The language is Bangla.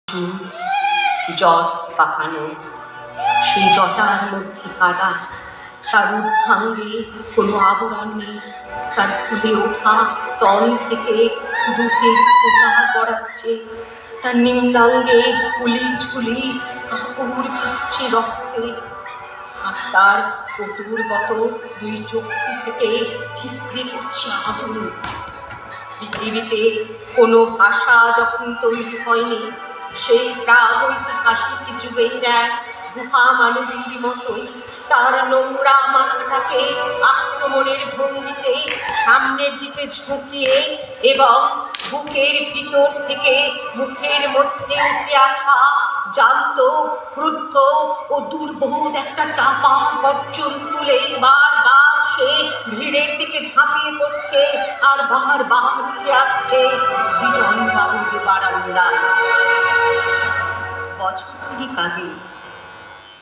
চুল জট পাকানো, সেই জটার মধ্যে কাদা, তার ঊর্ধ্বাঙ্গে কোনো আবরণ নেই। তার ফুলে ওঠা স্তন থেকে দুধের ফোঁটা গড়াচ্ছে, তার নিম্নাঙ্গে ফুলি ঝুলি কাপড় ভাসছে রক্তে। আর তার কটুরগত দুই চক্ষু থেকে ঠিকরে করছে আগুন। পৃথিবীতে কোনো ভাষা যখন তৈরি হয়নি, সেই প্রাগৈতিহাসিক যুগের এক গুহা মানবীর মতোই তার নোংরা মাথাটাকে আক্রমণের ভঙ্গিতে সামনের দিকে ঝুঁকিয়ে এবং বুকের ভিতর থেকে মুখের মধ্যে উঠে আসা জান্ত, ক্রুদ্ধ ও দুর্বোধ একটা চাপা গর্জন তুলে বারবার সে ভিড়ের দিকে ঝাঁপিয়ে পড়ছে আর বারবার উঠে আসছে বিজন বাবুর বারান্দায়। বছর 3 আগে